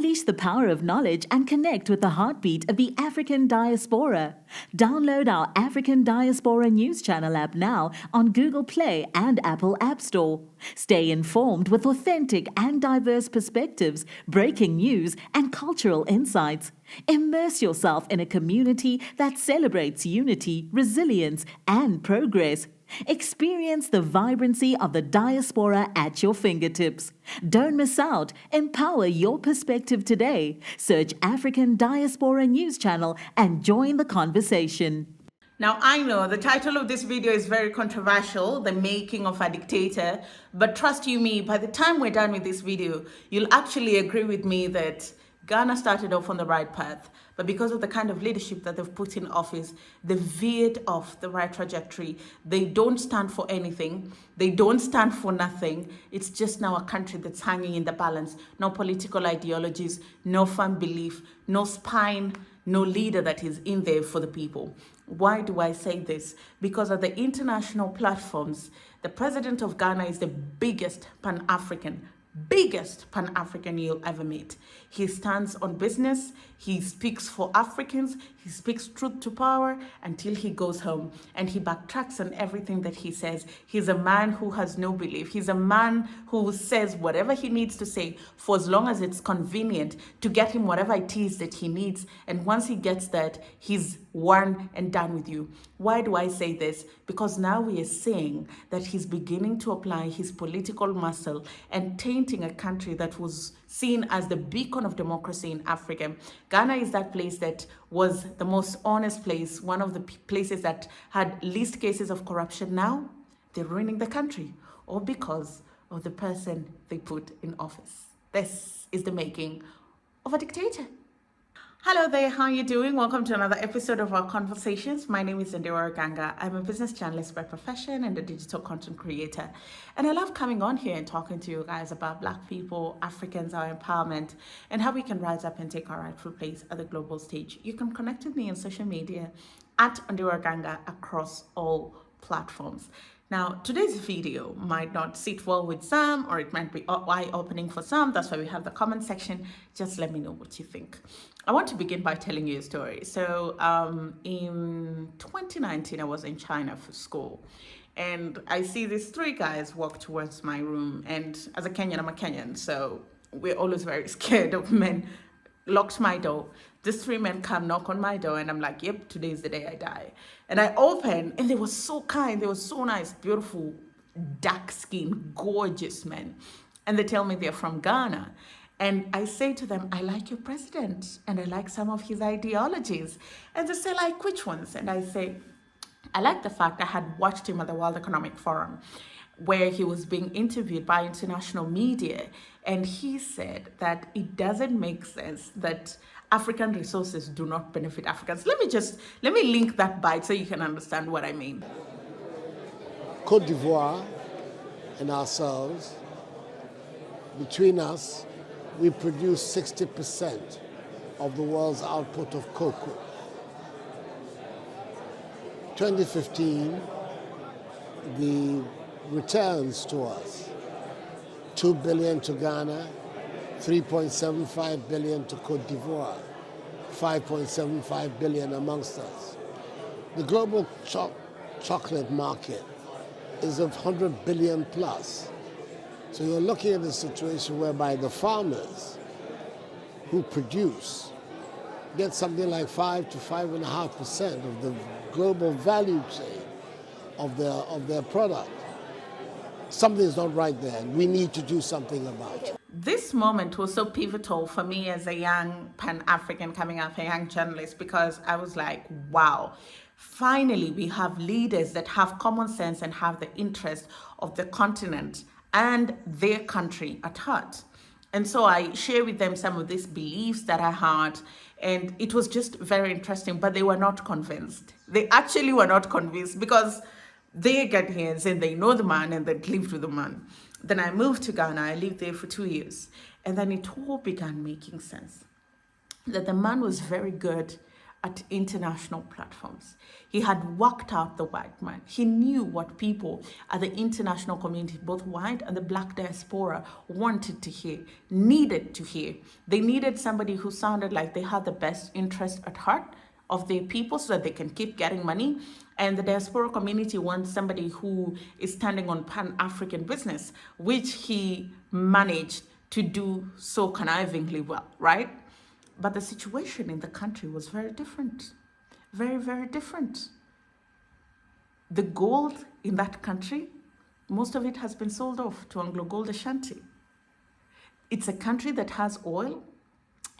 Unleash the power of knowledge and connect with the heartbeat of the African diaspora. Download our African Diaspora News Channel app now on Google Play and Apple App Store. Stay informed with authentic and diverse perspectives, breaking news, and cultural insights. Immerse yourself in a community that celebrates unity, resilience, and progress. Experience the vibrancy of the diaspora at your fingertips. Don't miss out. Empower your perspective today. Search African Diaspora News Channel and join the conversation. Now, I know the title of this video is very controversial, the making of a dictator, but trust you me, by the time we're done with this video, you'll actually agree with me that Ghana started off on the right path, but because of the kind of leadership that they've put in office, they veered off the right trajectory. They don't stand for anything. They don't stand for nothing. It's just now a country that's hanging in the balance. No political ideologies, no firm belief, no spine, no leader that is in there for the people. Why do I say this? Because at the international platforms, the president of Ghana is the biggest Pan-African you'll ever meet. He stands on business, he speaks for Africans, he speaks truth to power until he goes home, and he backtracks on everything that he says. He's a man who has no belief. He's a man who says whatever he needs to say for as long as it's convenient to get him whatever it is that he needs, and once he gets that, he's one and done with you. Why do I say this? Because now we are seeing that he's beginning to apply his political muscle and tainting a country that was seen as the beacon of democracy in Africa. Ghana is that place that was the most honest place, one of the places that had least cases of corruption. Now they're ruining the country, all because of the person they put in office. This is the making of a dictator. Hello there, how are you doing? Welcome to another episode of our conversations. My name is Ondiro Oganga. I'm a business journalist by profession and a digital content creator. And I love coming on here and talking to you guys about Black people, Africans, our empowerment, and how we can rise up and take our rightful place at the global stage. You can connect with me on social media at Ondiro Oganga across all platforms. Now, today's video might not sit well with some, or it might be eye-opening for some. That's why we have the comment section. Just let me know what you think. I want to begin by telling you a story. So in 2019, I was in China for school. And I see these three guys walk towards my room. And as a Kenyan, I'm a Kenyan. So we're always very scared of men. Locked my door. These three men come knock on my door, and I'm like, yep, today's the day I die. And I open, and they were so kind. They were so nice, beautiful, dark-skinned, gorgeous men. And they tell me they're from Ghana. And I say to them, I like your president, and I like some of his ideologies. And they say, like, which ones? And I say, I like the fact I had watched him at the World Economic Forum, where he was being interviewed by international media. And he said that it doesn't make sense that African resources do not benefit Africans. Let me link that bite so you can understand what I mean. Côte d'Ivoire and ourselves, between us, we produce 60% of the world's output of cocoa. 2015, the returns to us, 2 billion to Ghana, 3.75 billion to Côte d'Ivoire, 5.75 billion amongst us. The global chocolate market is of 100 billion plus. So you're looking at a situation whereby the farmers who produce get something like 5 to 5.5% of the global value chain of their product. Something is not right there, and we need to do something about it. This moment was so pivotal for me as a young Pan-African coming up, a young journalist, because I was like, wow, finally we have leaders that have common sense and have the interest of the continent and their country at heart. And so I share with them some of these beliefs that I had, and it was just very interesting, but they were not convinced. They actually were not convinced because they get here and they know the man and they lived with the man. Then I moved to Ghana. I lived there for 2 years. And then it all began making sense. That the man was very good at international platforms. He had worked out the white man. He knew what people at the international community, both white and the black diaspora, wanted to hear, needed to hear. They needed somebody who sounded like they had the best interest at heart of their people so that they can keep getting money. And the diaspora community wants somebody who is standing on Pan-African business, which he managed to do so connivingly well, right? But the situation in the country was very different. Very, very different. The gold in that country, most of it has been sold off to Anglo Gold Ashanti. It's a country that has oil,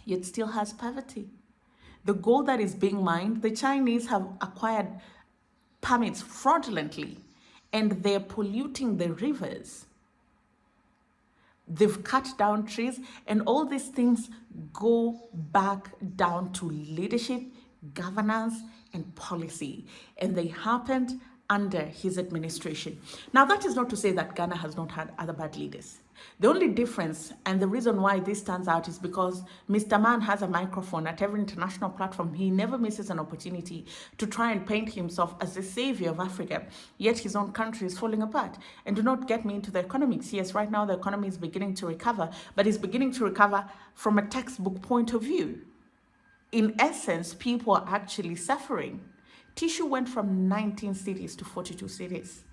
yet still has poverty. The gold that is being mined, the Chinese have acquired permits fraudulently, and they're polluting the rivers. They've cut down trees, and all these things go back down to leadership, governance, and policy. And they happened under his administration. Now, that is not to say that Ghana has not had other bad leaders. The only difference, and the reason why this stands out, is because Mr. Man has a microphone at every international platform. He never misses an opportunity to try and paint himself as the savior of Africa, yet his own country is falling apart. And do not get me into the economics. Yes, right now the economy is beginning to recover, but it's beginning to recover from a textbook point of view. In essence, people are actually suffering. Tissue went from 19 cities to 42 cities.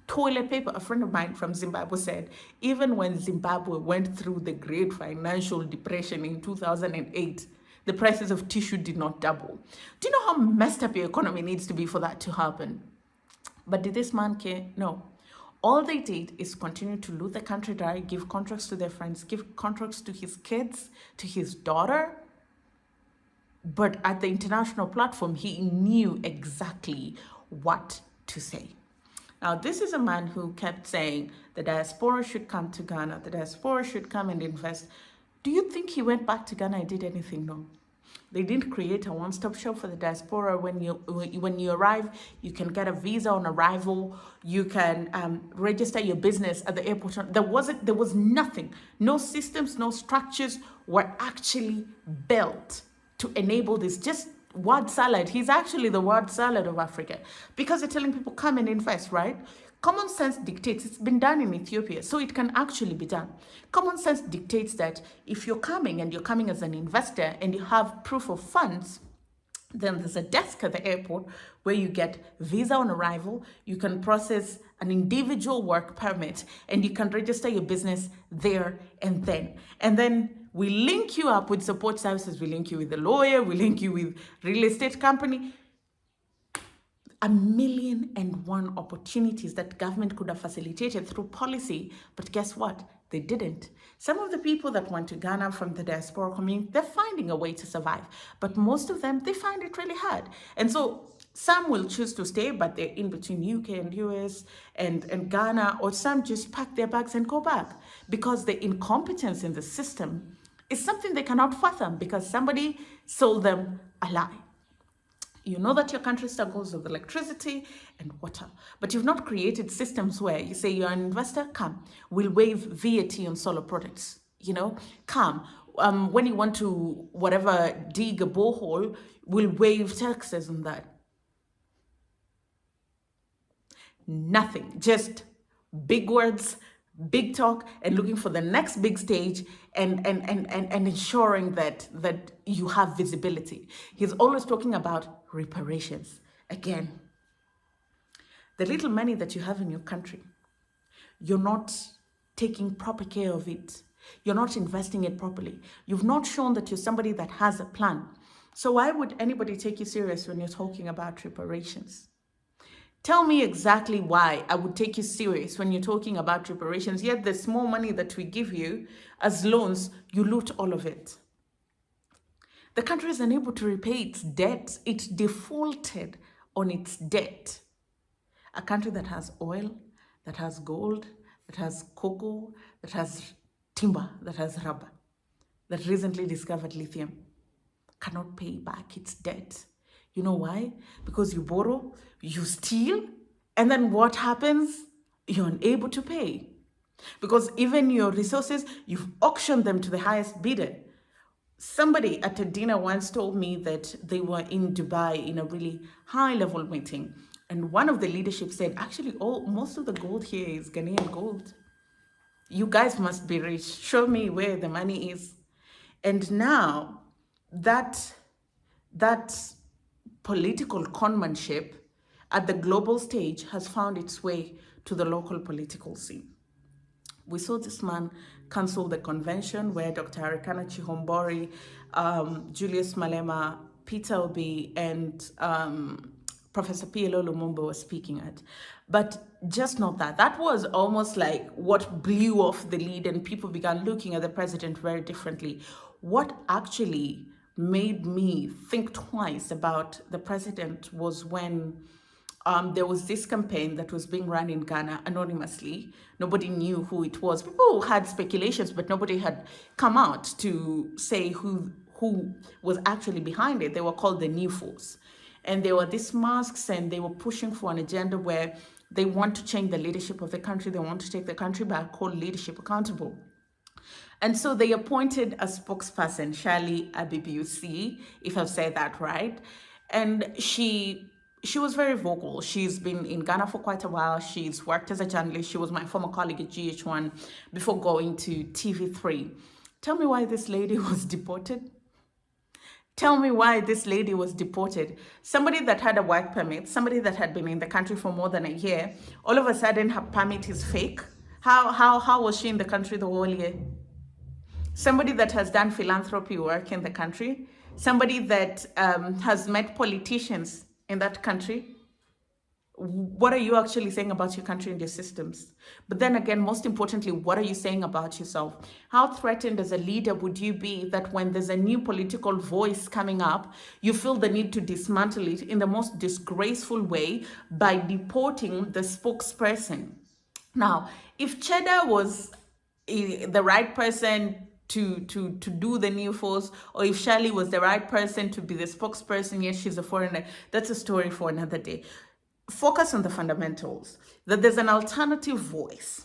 Toilet paper, a friend of mine from Zimbabwe said, even when Zimbabwe went through the great financial depression in 2008, the prices of tissue did not double. Do you know how messed up your economy needs to be for that to happen? But did this man care? No. All they did is continue to loot the country dry, give contracts to their friends, give contracts to his kids, to his daughter. But at the international platform, he knew exactly what to say. Now, this is a man who kept saying the diaspora should come to Ghana, the diaspora should come and invest. Do you think he went back to Ghana and did anything? No. They didn't create a one-stop shop for the diaspora. When you arrive, you can get a visa on arrival. You can register your business at the airport. There was nothing. No systems, no structures were actually built to enable this. Just word salad. He's actually the word salad of Africa, because they're telling people come and invest, right? Common sense dictates, it's been done in Ethiopia, so it can actually be done. Common sense dictates that if you're coming and you're coming as an investor and you have proof of funds, then there's a desk at the airport where you get visa on arrival, you can process an individual work permit, and you can register your business there and then. And then we link you up with support services. We link you with a lawyer. We link you with real estate company. 1,000,001 opportunities that government could have facilitated through policy. But guess what? They didn't. Some of the people that went to Ghana from the diaspora community, they're finding a way to survive. But most of them, they find it really hard. And so some will choose to stay, but they're in between UK and US and Ghana, or some just pack their bags and go back because the incompetence in the system is something they cannot fathom because somebody sold them a lie. You know that your country struggles with electricity and water, but you've not created systems where you say you're an investor, come, we'll waive VAT on solar products, come. When you want to, dig a borehole, we'll waive taxes on that. Nothing, just big words, big talk, and looking for the next big stage and ensuring that you have visibility. He's always talking about reparations. Again, the little money that you have in your country, you're not taking proper care of it. You're not investing it properly. You've not shown that you're somebody that has a plan. So why would anybody take you serious when you're talking about reparations? Tell me exactly why I would take you serious when you're talking about reparations, yet the small money that we give you as loans, you loot all of it. The country is unable to repay its debt. It defaulted on its debt. A country that has oil, that has gold, that has cocoa, that has timber, that has rubber, that recently discovered lithium, cannot pay back its debt. You know why? Because you borrow, you steal, and then what happens? You're unable to pay. Because even your resources, you've auctioned them to the highest bidder. Somebody at a dinner once told me that they were in Dubai in a really high level meeting. And one of the leadership said, actually, most of the gold here is Ghanaian gold. You guys must be rich. Show me where the money is. And now that political conmanship at the global stage has found its way to the local political scene. We saw this man cancel the convention where Dr. Arikana Chihombori, Julius Malema, Peter Obi, and Professor P.L.O. Lumumba were speaking at. But just not that. That was almost like what blew off the lid, and people began looking at the president very differently. What actually made me think twice about the president was when there was this campaign that was being run in Ghana anonymously. Nobody knew who it was. People had speculations, but nobody had come out to say who was actually behind it. They were called the New Force. And there were these masks, and they were pushing for an agenda where they want to change the leadership of the country. They want to take the country back, hold leadership accountable. And so they appointed a spokesperson, Shirley Abibiusi, if I've said that right. And she was very vocal. She's been in Ghana for quite a while. She's worked as a journalist. She was my former colleague at GH1 before going to TV3. Tell me why this lady was deported. Tell me why this lady was deported. Somebody that had a work permit, somebody that had been in the country for more than a year, all of a sudden her permit is fake. How was she in the country the whole year? Somebody that has done philanthropy work in the country, somebody that has met politicians in that country. What are you actually saying about your country and your systems? But then again, most importantly, what are you saying about yourself? How threatened as a leader would you be that when there's a new political voice coming up, you feel the need to dismantle it in the most disgraceful way by deporting the spokesperson? Now, if Cheddar was the right person to do the New Force, or if Shirley was the right person to be the spokesperson, yes, she's a foreigner, that's a story for another day. Focus on the fundamentals, that there's an alternative voice.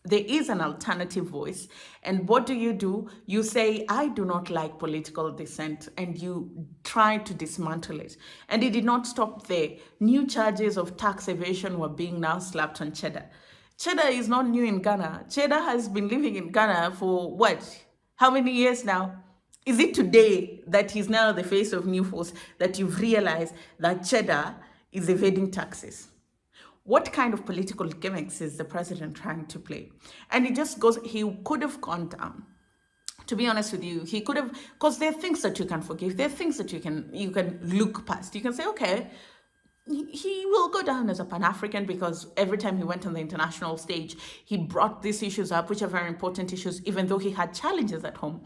There is an alternative voice. And what do? You say, I do not like political dissent, and you try to dismantle it. And it did not stop there. New charges of tax evasion were being now slapped on Cheddar. Cheddar is not new in Ghana. Cheddar has been living in Ghana for what? How many years now? Is it today that he's now the face of New Force that you've realized that Cheddar is evading taxes? What kind of political gimmicks is the president trying to play? And it just goes, he could have gone down. To be honest with you, he could have, because there are things that you can forgive. There are things that you can look past. You can say, okay, he will go down as a Pan-African because every time he went on the international stage, he brought these issues up, which are very important issues, even though he had challenges at home.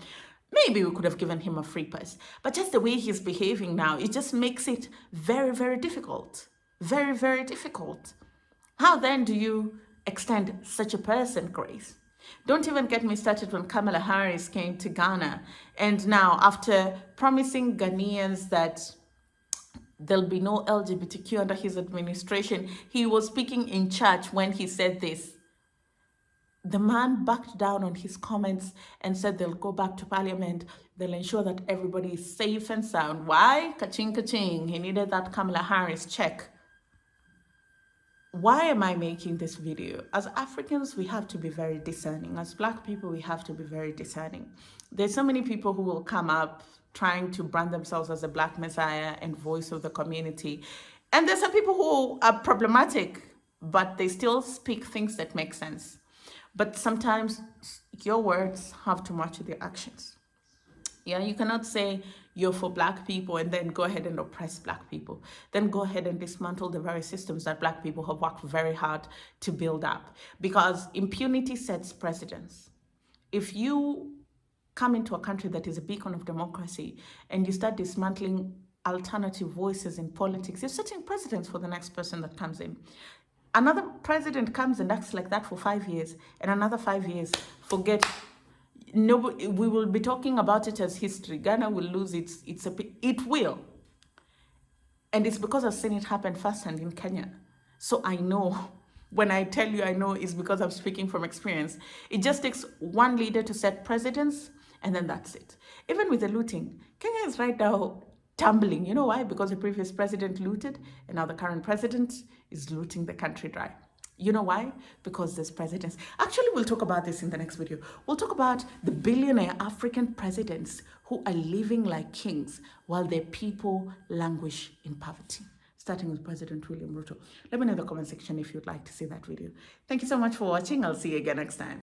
Maybe we could have given him a free pass. But just the way he's behaving now, it just makes it very, very difficult. Very, very difficult. How then do you extend such a person grace? Don't even get me started when Kamala Harris came to Ghana. And now, after promising Ghanaians that there'll be no LGBTQ under his administration, he was speaking in church when he said this. The man backed down on his comments and said they'll go back to parliament. They'll ensure that everybody is safe and sound. Why? Ka-ching, ka-ching. He needed that Kamala Harris check. Why am I making this video? As Africans, we have to be very discerning. As Black people, we have to be very discerning. There's so many people who will come up trying to brand themselves as a Black messiah and voice of the community. And there's some people who are problematic, but they still speak things that make sense. But sometimes your words have to match with your actions. Yeah, you cannot say you're for Black people and then go ahead and oppress Black people. Then go ahead and dismantle the very systems that Black people have worked very hard to build up. Because impunity sets precedents. If you come into a country that is a beacon of democracy and you start dismantling alternative voices in politics, you're setting precedents for the next person that comes in. Another president comes and acts like that for 5 years, and another 5 years, forget. Nobody, we will be talking about it as history. Ghana will lose it will. And it's because I've seen it happen firsthand in Kenya. So I know, when I tell you I know, it's because I'm speaking from experience. It just takes one leader to set precedents, and then that's it. Even with the looting, Kenya is right now tumbling. You know why? Because the previous president looted, and now the current president is looting the country dry. You know why? Because there's presidents. Actually, we'll talk about this in the next video. We'll talk about the billionaire African presidents who are living like kings while their people languish in poverty. Starting with President William Ruto. Let me know in the comment section if you'd like to see that video. Thank you so much for watching. I'll see you again next time.